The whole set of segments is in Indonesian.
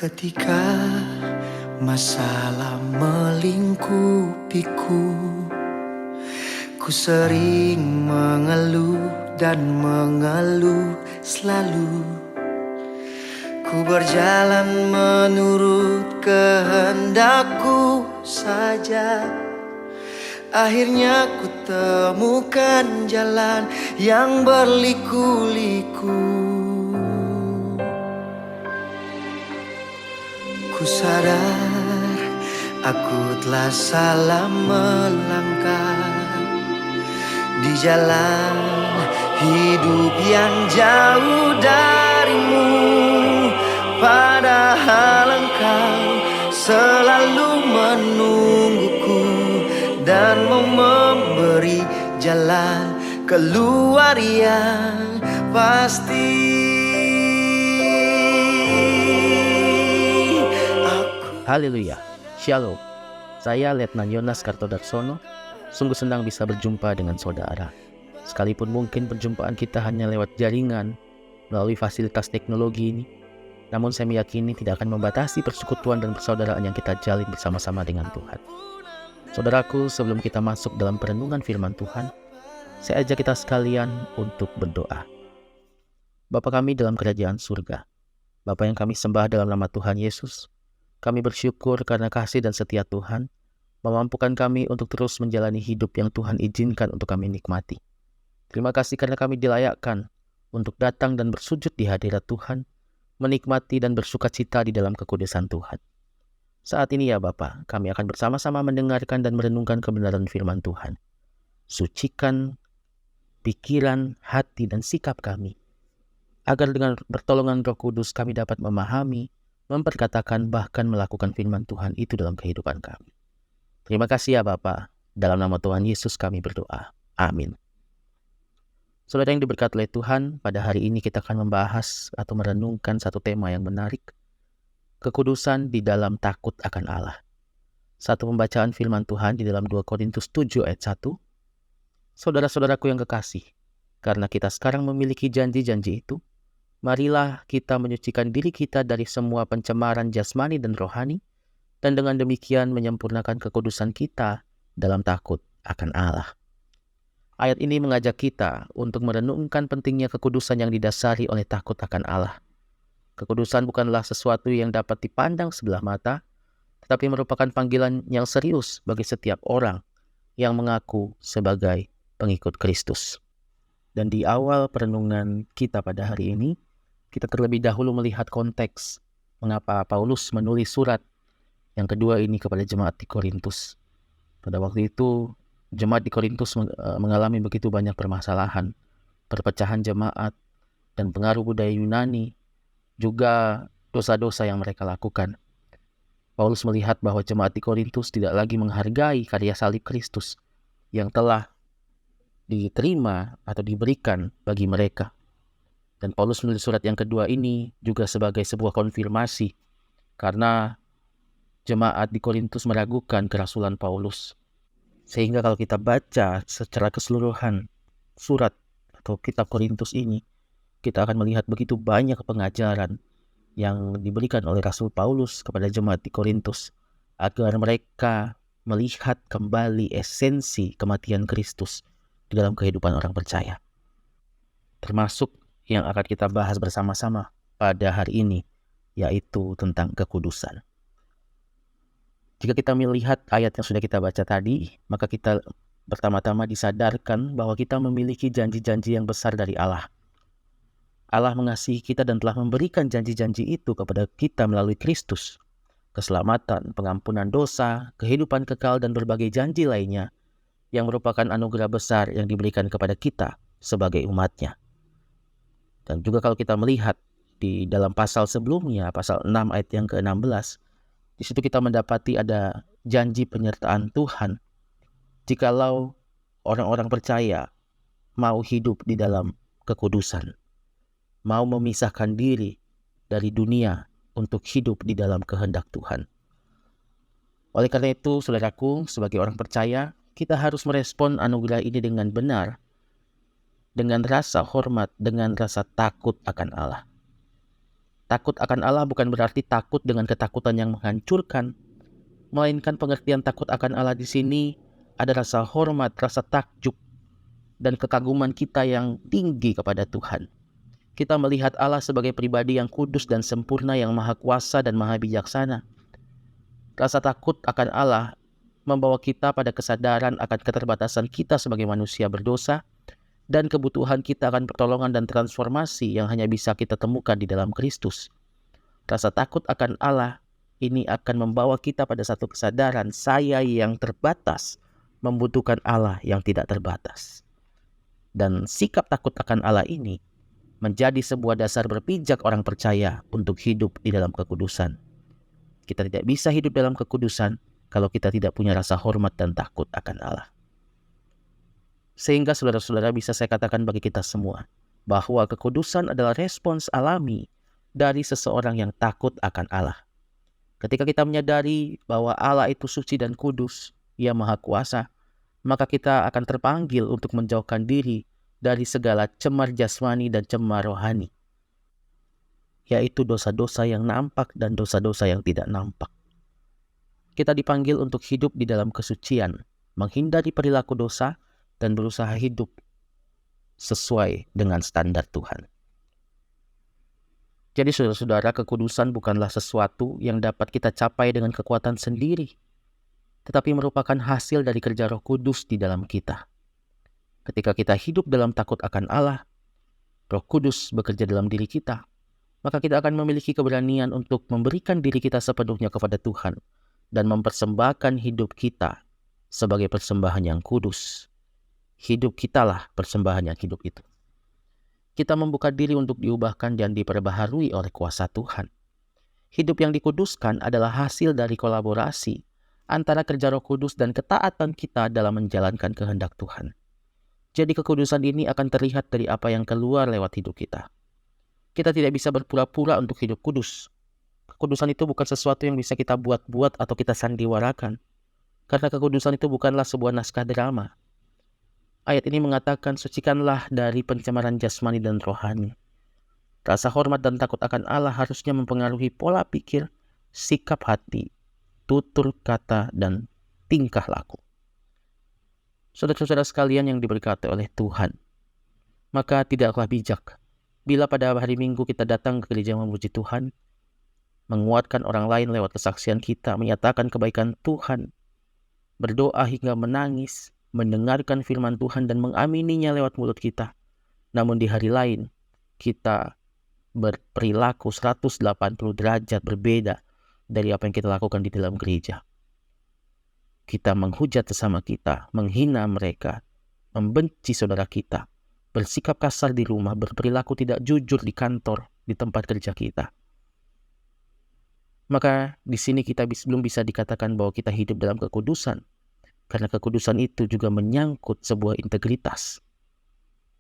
Ketika masalah melingkupiku, ku sering mengeluh dan mengeluh selalu. Ku berjalan menurut kehendakku saja. Akhirnya ku temukan jalan yang berliku-liku. Ku sadar aku telah salah melangkah di jalan hidup yang jauh darimu. Padahal engkau selalu menungguku dan mau memberi jalan keluar yang pasti. Haleluya, Shalom. Saya Letnan Yonas Kartodarsono. Sungguh senang bisa berjumpa dengan saudara. Sekalipun mungkin perjumpaan kita hanya lewat jaringan melalui fasilitas teknologi ini, namun saya meyakini tidak akan membatasi persekutuan dan persaudaraan yang kita jalin bersama-sama dengan Tuhan. Saudaraku, sebelum kita masuk dalam perenungan firman Tuhan, saya ajak kita sekalian untuk berdoa. Bapa kami dalam kerajaan surga, Bapa yang kami sembah dalam nama Tuhan Yesus, kami bersyukur karena kasih dan setia Tuhan memampukan kami untuk terus menjalani hidup yang Tuhan izinkan untuk kami nikmati. Terima kasih karena kami dilayakkan untuk datang dan bersujud di hadirat Tuhan, menikmati dan bersukacita di dalam kekudusan Tuhan. Saat ini ya Bapa, kami akan bersama-sama mendengarkan dan merenungkan kebenaran firman Tuhan. Sucikan pikiran, hati, dan sikap kami, agar dengan pertolongan Roh Kudus kami dapat memahami, memperkatakan, bahkan melakukan firman Tuhan itu dalam kehidupan kami. Terima kasih ya Bapa. Dalam nama Tuhan Yesus kami berdoa. Amin. Saudara yang diberkati oleh Tuhan, pada hari ini kita akan membahas atau merenungkan satu tema yang menarik. Kekudusan di dalam takut akan Allah. Satu pembacaan firman Tuhan di dalam 2 Korintus 7 ayat 1. Saudara-saudaraku yang kekasih, karena kita sekarang memiliki janji-janji itu, marilah kita menyucikan diri kita dari semua pencemaran jasmani dan rohani, dan dengan demikian menyempurnakan kekudusan kita dalam takut akan Allah. Ayat ini mengajak kita untuk merenungkan pentingnya kekudusan yang didasari oleh takut akan Allah. Kekudusan bukanlah sesuatu yang dapat dipandang sebelah mata, tetapi merupakan panggilan yang serius bagi setiap orang yang mengaku sebagai pengikut Kristus. Dan di awal perenungan kita pada hari ini, kita terlebih dahulu melihat konteks mengapa Paulus menulis surat yang kedua ini kepada jemaat di Korintus. Pada waktu itu, jemaat di Korintus mengalami begitu banyak permasalahan, perpecahan jemaat, dan pengaruh budaya Yunani, juga dosa-dosa yang mereka lakukan. Paulus melihat bahwa jemaat di Korintus tidak lagi menghargai karya salib Kristus yang telah diterima atau diberikan bagi mereka. Dan Paulus menulis surat yang kedua ini juga sebagai sebuah konfirmasi karena jemaat di Korintus meragukan kerasulan Paulus. Sehingga kalau kita baca secara keseluruhan surat atau kitab Korintus ini, kita akan melihat begitu banyak pengajaran yang diberikan oleh Rasul Paulus kepada jemaat di Korintus agar mereka melihat kembali esensi kematian Kristus di dalam kehidupan orang percaya. Termasuk yang akan kita bahas bersama-sama pada hari ini, yaitu tentang kekudusan. Jika kita melihat ayat yang sudah kita baca tadi, maka kita pertama-tama disadarkan bahwa kita memiliki janji-janji yang besar dari Allah. Allah mengasihi kita dan telah memberikan janji-janji itu kepada kita melalui Kristus. Keselamatan, pengampunan dosa, kehidupan kekal, dan berbagai janji lainnya yang merupakan anugerah besar yang diberikan kepada kita sebagai umatnya. Dan juga kalau kita melihat di dalam pasal sebelumnya, pasal 6 ayat yang ke-16, di situ kita mendapati ada janji penyertaan Tuhan jikalau orang-orang percaya mau hidup di dalam kekudusan, mau memisahkan diri dari dunia untuk hidup di dalam kehendak Tuhan. Oleh karena itu, saudaraku, sebagai orang percaya, kita harus merespon anugerah ini dengan benar, dengan rasa hormat, dengan rasa takut akan Allah. Takut akan Allah bukan berarti takut dengan ketakutan yang menghancurkan, melainkan pengertian takut akan Allah di sini ada rasa hormat, rasa takjub, dan kekaguman kita yang tinggi kepada Tuhan. Kita melihat Allah sebagai pribadi yang kudus dan sempurna, yang maha kuasa dan maha bijaksana. Rasa takut akan Allah membawa kita pada kesadaran akan keterbatasan kita sebagai manusia berdosa dan kebutuhan kita akan pertolongan dan transformasi yang hanya bisa kita temukan di dalam Kristus. Rasa takut akan Allah ini akan membawa kita pada satu kesadaran, saya yang terbatas membutuhkan Allah yang tidak terbatas. Dan sikap takut akan Allah ini menjadi sebuah dasar berpijak orang percaya untuk hidup di dalam kekudusan. Kita tidak bisa hidup dalam kekudusan kalau kita tidak punya rasa hormat dan takut akan Allah. Sehingga saudara-saudara, bisa saya katakan bagi kita semua bahwa kekudusan adalah respons alami dari seseorang yang takut akan Allah. Ketika kita menyadari bahwa Allah itu suci dan kudus, Ia maha kuasa, maka kita akan terpanggil untuk menjauhkan diri dari segala cemar jasmani dan cemar rohani, yaitu dosa-dosa yang nampak dan dosa-dosa yang tidak nampak. Kita dipanggil untuk hidup di dalam kesucian, menghindari perilaku dosa, dan berusaha hidup sesuai dengan standar Tuhan. Jadi saudara-saudara, kekudusan bukanlah sesuatu yang dapat kita capai dengan kekuatan sendiri, tetapi merupakan hasil dari kerja Roh Kudus di dalam kita. Ketika kita hidup dalam takut akan Allah, Roh Kudus bekerja dalam diri kita, maka kita akan memiliki keberanian untuk memberikan diri kita sepenuhnya kepada Tuhan dan mempersembahkan hidup kita sebagai persembahan yang kudus. Hidup kitalah persembahan yang hidup itu. Kita membuka diri untuk diubahkan dan diperbaharui oleh kuasa Tuhan. Hidup yang dikuduskan adalah hasil dari kolaborasi antara kerja Roh Kudus dan ketaatan kita dalam menjalankan kehendak Tuhan. Jadi kekudusan ini akan terlihat dari apa yang keluar lewat hidup kita. Kita tidak bisa berpura-pura untuk hidup kudus. Kekudusan itu bukan sesuatu yang bisa kita buat-buat atau kita sandiwarakan. Karena kekudusan itu bukanlah sebuah naskah drama. Ayat ini mengatakan, sucikanlah dari pencemaran jasmani dan rohani. Rasa hormat dan takut akan Allah harusnya mempengaruhi pola pikir, sikap hati, tutur kata, dan tingkah laku. Saudara-saudara sekalian yang diberkati oleh Tuhan, maka tidaklah bijak bila pada hari Minggu kita datang ke gereja memuji Tuhan, menguatkan orang lain lewat kesaksian kita, menyatakan kebaikan Tuhan, berdoa hingga menangis, mendengarkan firman Tuhan dan mengamininya lewat mulut kita. Namun di hari lain, kita berperilaku 180 derajat berbeda dari apa yang kita lakukan di dalam gereja. Kita menghujat sesama kita, menghina mereka, membenci saudara kita, bersikap kasar di rumah, berperilaku tidak jujur di kantor, di tempat kerja kita. Maka di sini kita belum bisa dikatakan bahwa kita hidup dalam kekudusan. Karena kekudusan itu juga menyangkut sebuah integritas,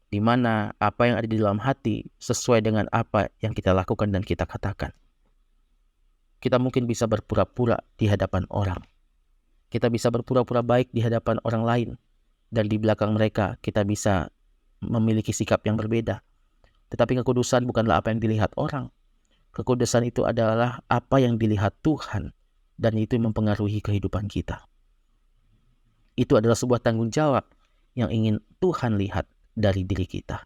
di mana apa yang ada di dalam hati sesuai dengan apa yang kita lakukan dan kita katakan. Kita mungkin bisa berpura-pura di hadapan orang. Kita bisa berpura-pura baik di hadapan orang lain. Dan di belakang mereka kita bisa memiliki sikap yang berbeda. Tetapi kekudusan bukanlah apa yang dilihat orang. Kekudusan itu adalah apa yang dilihat Tuhan. Dan itu mempengaruhi kehidupan kita. Itu adalah sebuah tanggung jawab yang ingin Tuhan lihat dari diri kita.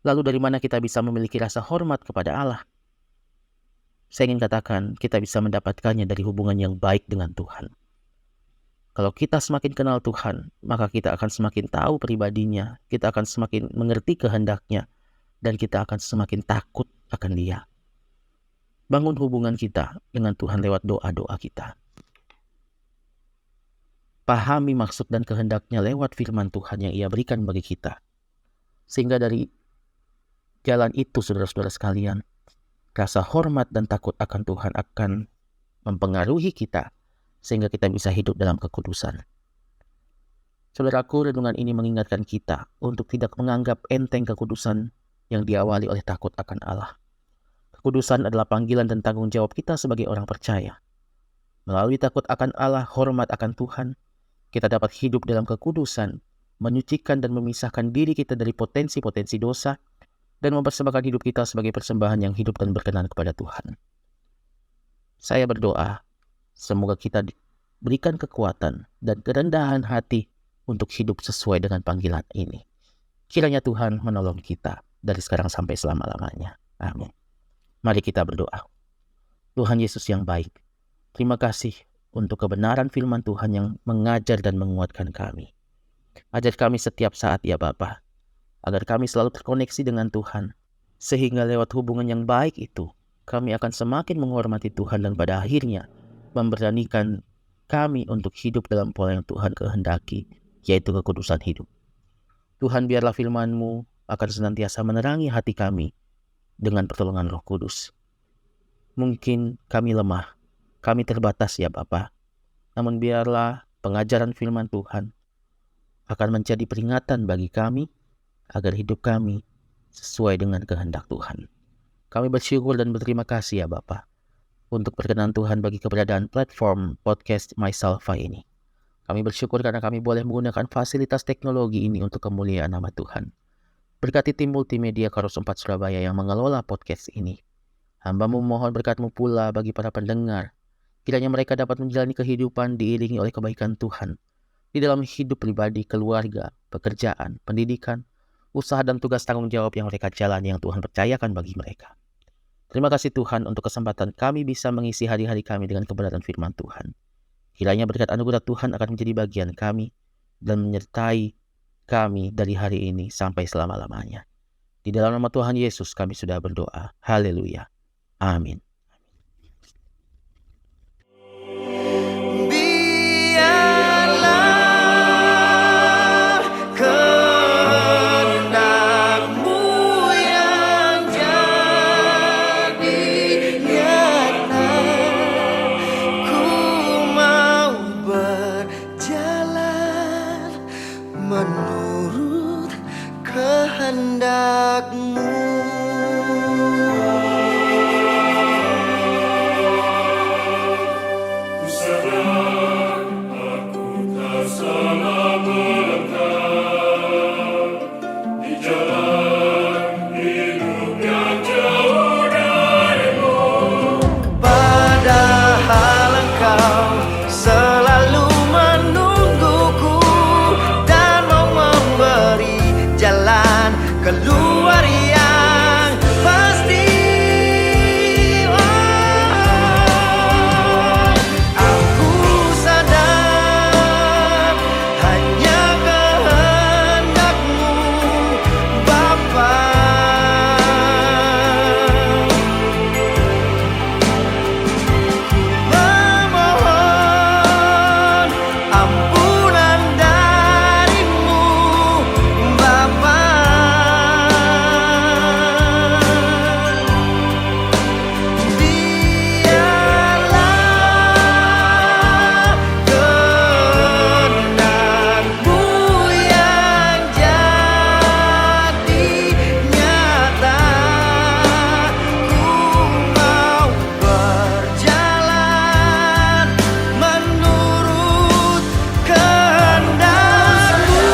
Lalu dari mana kita bisa memiliki rasa hormat kepada Allah? Saya ingin katakan, kita bisa mendapatkannya dari hubungan yang baik dengan Tuhan. Kalau kita semakin kenal Tuhan, maka kita akan semakin tahu pribadinya, kita akan semakin mengerti kehendaknya, dan kita akan semakin takut akan Dia. Bangun hubungan kita dengan Tuhan lewat doa-doa kita. Pahami maksud dan kehendaknya lewat firman Tuhan yang Ia berikan bagi kita. Sehingga dari jalan itu, saudara-saudara sekalian, rasa hormat dan takut akan Tuhan akan mempengaruhi kita, sehingga kita bisa hidup dalam kekudusan. Saudaraku, renungan ini mengingatkan kita untuk tidak menganggap enteng kekudusan yang diawali oleh takut akan Allah. Kekudusan adalah panggilan dan tanggung jawab kita sebagai orang percaya. Melalui takut akan Allah, hormat akan Tuhan, kita dapat hidup dalam kekudusan, menyucikan dan memisahkan diri kita dari potensi-potensi dosa, dan mempersembahkan hidup kita sebagai persembahan yang hidup dan berkenan kepada Tuhan. Saya berdoa, semoga kita diberikan kekuatan dan kerendahan hati untuk hidup sesuai dengan panggilan ini. Kiranya Tuhan menolong kita dari sekarang sampai selama-lamanya. Amin. Mari kita berdoa. Tuhan Yesus yang baik, terima kasih untuk kebenaran firman Tuhan yang mengajar dan menguatkan kami. Ajar kami setiap saat ya Bapa, agar kami selalu terkoneksi dengan Tuhan, sehingga lewat hubungan yang baik itu, kami akan semakin menghormati Tuhan dan pada akhirnya memberanikan kami untuk hidup dalam pola yang Tuhan kehendaki, yaitu kekudusan hidup. Tuhan, biarlah firman-Mu akan senantiasa menerangi hati kami dengan pertolongan Roh Kudus. Mungkin kami lemah, kami terbatas ya Bapa, namun biarlah pengajaran firman Tuhan akan menjadi peringatan bagi kami agar hidup kami sesuai dengan kehendak Tuhan. Kami bersyukur dan berterima kasih ya Bapa untuk perkenan Tuhan bagi keberadaan platform podcast MySalva ini. Kami bersyukur karena kami boleh menggunakan fasilitas teknologi ini untuk kemuliaan nama Tuhan. Berkati tim multimedia Karos 4 Surabaya yang mengelola podcast ini. Hamba-Mu mohon berkat-Mu pula bagi para pendengar. Kiranya mereka dapat menjalani kehidupan diiringi oleh kebaikan Tuhan di dalam hidup pribadi, keluarga, pekerjaan, pendidikan, usaha dan tugas tanggung jawab yang mereka jalani yang Tuhan percayakan bagi mereka. Terima kasih Tuhan untuk kesempatan kami bisa mengisi hari-hari kami dengan kebenaran firman Tuhan. Kiranya berkat anugerah Tuhan akan menjadi bagian kami dan menyertai kami dari hari ini sampai selama-lamanya. Di dalam nama Tuhan Yesus kami sudah berdoa. Haleluya. Amin. Biarlah kehendak-Mu yang jadi nyata. Ku mau berjalan menurut kehendak-Mu. Padahal Engkau selalu menungguku dan mau memberi jalan keluar yang pasti. Aku sadar hanya kehendak-Mu, Bapa. Memohon ampunan dari-Mu, Bapa. Biarlah kehendak-Mu yang jadi nyata. Ku mau berjalan menurut kehendak-Mu.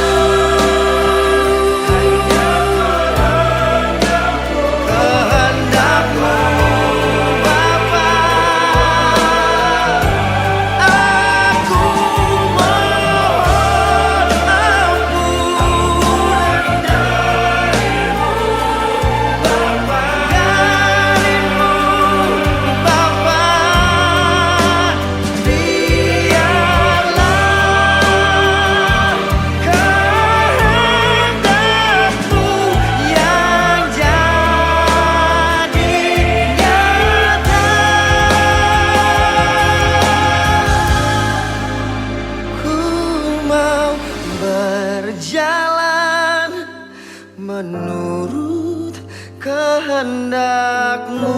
Kehendak-Mu, Bapa. Aku mohon ampunan dari-Mu, Bapa. Dari-Mu, Bapa. Biarlah kehendak-Mu yang jadi nyata. Ku mau berjalan menurut kehendak-Mu.